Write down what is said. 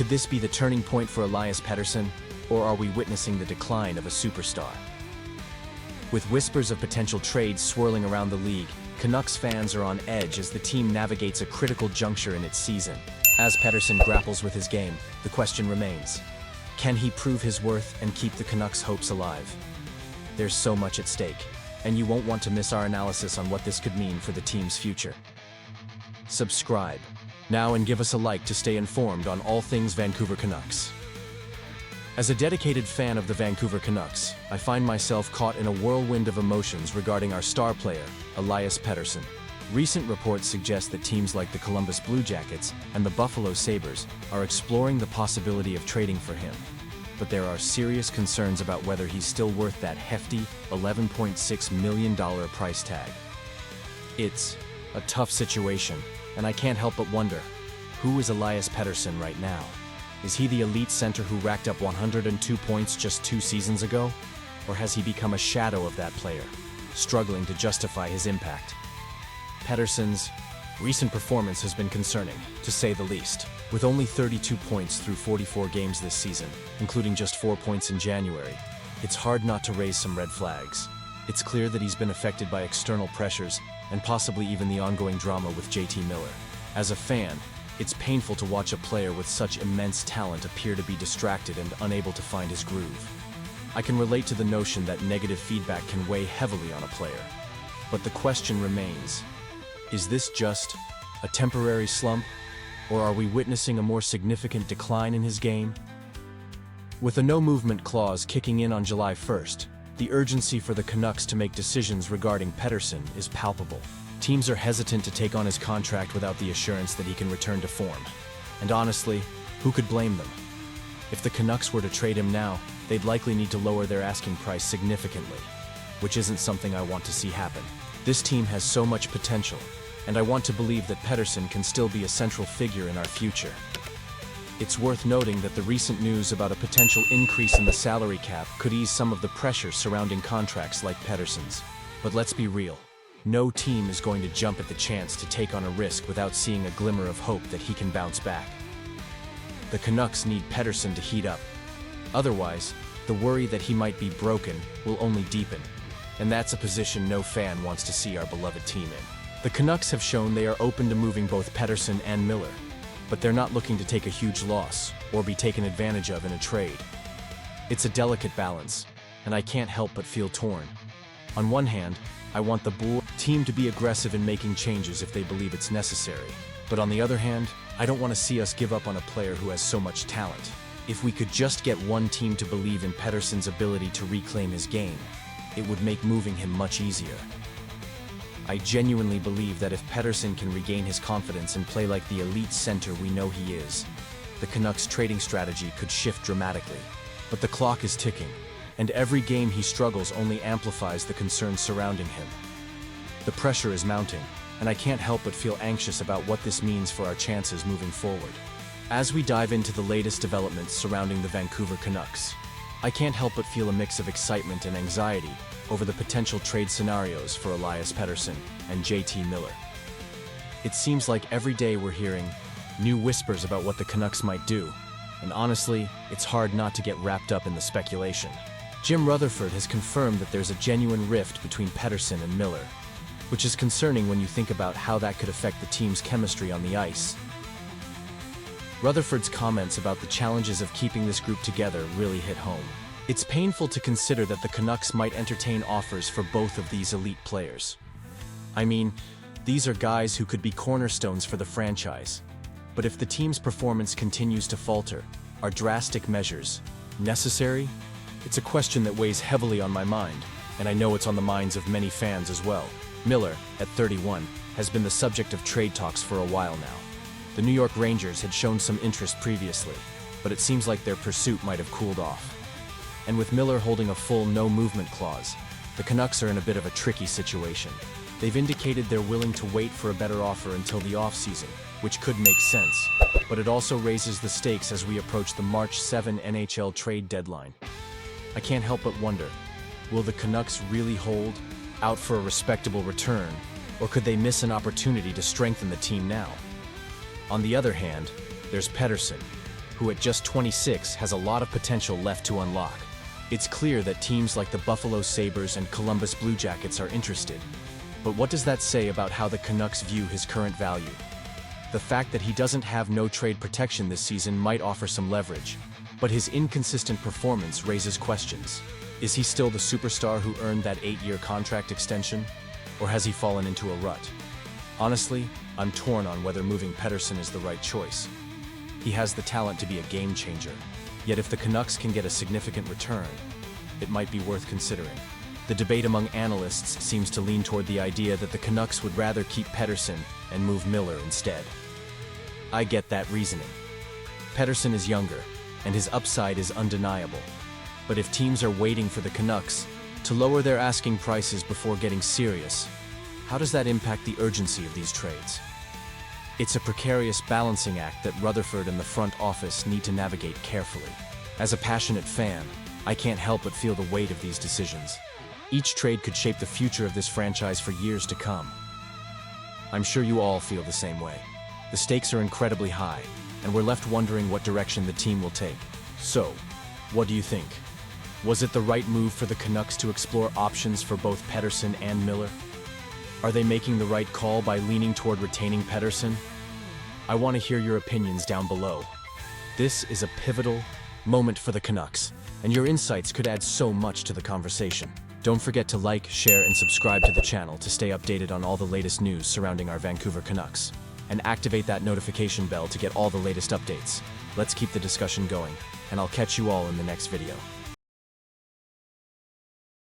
Could this be the turning point for Elias Pettersson, or are we witnessing the decline of a superstar? With whispers of potential trades swirling around the league, Canucks fans are on edge as the team navigates a critical juncture in its season. As Pettersson grapples with his game, the question remains: can he prove his worth and keep the Canucks' hopes alive? There's so much at stake, and you won't want to miss our analysis on what this could mean for the team's future. Subscribe now and give us a like to stay informed on all things Vancouver Canucks. As a dedicated fan of the Vancouver Canucks, I find myself caught in a whirlwind of emotions regarding our star player, Elias Pettersson. Recent reports suggest that teams like the Columbus Blue Jackets and the Buffalo Sabres are exploring the possibility of trading for him. But there are serious concerns about whether he's still worth that hefty $11.6 million price tag. It's a tough situation, and I can't help but wonder, who is Elias Pettersson right now? Is he the elite center who racked up 102 points just 2 seasons ago? Or has he become a shadow of that player, struggling to justify his impact? Pettersson's recent performance has been concerning, to say the least. With only 32 points through 44 games this season, including just 4 points in January, it's hard not to raise some red flags. It's clear that he's been affected by external pressures and possibly even the ongoing drama with JT Miller. As a fan, it's painful to watch a player with such immense talent appear to be distracted and unable to find his groove. I can relate to the notion that negative feedback can weigh heavily on a player. But the question remains, is this just a temporary slump, or are we witnessing a more significant decline in his game? With a no-movement clause kicking in on July 1st, the urgency for the Canucks to make decisions regarding Pettersson is palpable. Teams are hesitant to take on his contract without the assurance that he can return to form. And honestly, who could blame them? If the Canucks were to trade him now, they'd likely need to lower their asking price significantly, which isn't something I want to see happen. This team has so much potential, and I want to believe that Pettersson can still be a central figure in our future. It's worth noting that the recent news about a potential increase in the salary cap could ease some of the pressure surrounding contracts like Pettersson's. But let's be real. No team is going to jump at the chance to take on a risk without seeing a glimmer of hope that he can bounce back. The Canucks need Pettersson to heat up. Otherwise, the worry that he might be broken will only deepen. And that's a position no fan wants to see our beloved team in. The Canucks have shown they are open to moving both Pettersson and Miller, but they're not looking to take a huge loss or be taken advantage of in a trade. It's a delicate balance, and I can't help but feel torn. On one hand, I want the team to be aggressive in making changes if they believe it's necessary. But on the other hand, I don't want to see us give up on a player who has so much talent. If we could just get one team to believe in Pettersson's ability to reclaim his game, it would make moving him much easier. I genuinely believe that if Pettersson can regain his confidence and play like the elite center we know he is, the Canucks' trading strategy could shift dramatically. But the clock is ticking, and every game he struggles only amplifies the concerns surrounding him. The pressure is mounting, and I can't help but feel anxious about what this means for our chances moving forward. As we dive into the latest developments surrounding the Vancouver Canucks, I can't help but feel a mix of excitement and anxiety over the potential trade scenarios for Elias Pettersson and JT Miller. It seems like every day we're hearing new whispers about what the Canucks might do, and honestly, it's hard not to get wrapped up in the speculation. Jim Rutherford has confirmed that there's a genuine rift between Pettersson and Miller, which is concerning when you think about how that could affect the team's chemistry on the ice. Rutherford's comments about the challenges of keeping this group together really hit home. It's painful to consider that the Canucks might entertain offers for both of these elite players. I mean, these are guys who could be cornerstones for the franchise. But if the team's performance continues to falter, are drastic measures necessary? It's a question that weighs heavily on my mind, and I know it's on the minds of many fans as well. Miller, at 31, has been the subject of trade talks for a while now. The New York Rangers had shown some interest previously, but it seems like their pursuit might have cooled off. And with Miller holding a full no-movement clause, the Canucks are in a bit of a tricky situation. They've indicated they're willing to wait for a better offer until the off-season, which could make sense, but it also raises the stakes as we approach the March 7 NHL trade deadline. I can't help but wonder, will the Canucks really hold out for a respectable return, or could they miss an opportunity to strengthen the team now? On the other hand, there's Pettersson, who at just 26 has a lot of potential left to unlock. It's clear that teams like the Buffalo Sabres and Columbus Blue Jackets are interested. But what does that say about how the Canucks view his current value? The fact that he doesn't have no trade protection this season might offer some leverage, but his inconsistent performance raises questions. Is he still the superstar who earned that 8-year contract extension? Or has he fallen into a rut? Honestly, I'm torn on whether moving Pettersson is the right choice. He has the talent to be a game changer, yet if the Canucks can get a significant return, it might be worth considering. The debate among analysts seems to lean toward the idea that the Canucks would rather keep Pettersson and move Miller instead. I get that reasoning. Pettersson is younger, and his upside is undeniable. But if teams are waiting for the Canucks to lower their asking prices before getting serious, how does that impact the urgency of these trades? It's a precarious balancing act that Rutherford and the front office need to navigate carefully. As a passionate fan, I can't help but feel the weight of these decisions. Each trade could shape the future of this franchise for years to come. I'm sure you all feel the same way. The stakes are incredibly high, and we're left wondering what direction the team will take. So, what do you think? Was it the right move for the Canucks to explore options for both Pettersson and Miller? Are they making the right call by leaning toward retaining Pettersson? I want to hear your opinions down below. This is a pivotal moment for the Canucks, and your insights could add so much to the conversation. Don't forget to like, share, and subscribe to the channel to stay updated on all the latest news surrounding our Vancouver Canucks. And activate that notification bell to get all the latest updates. Let's keep the discussion going, and I'll catch you all in the next video.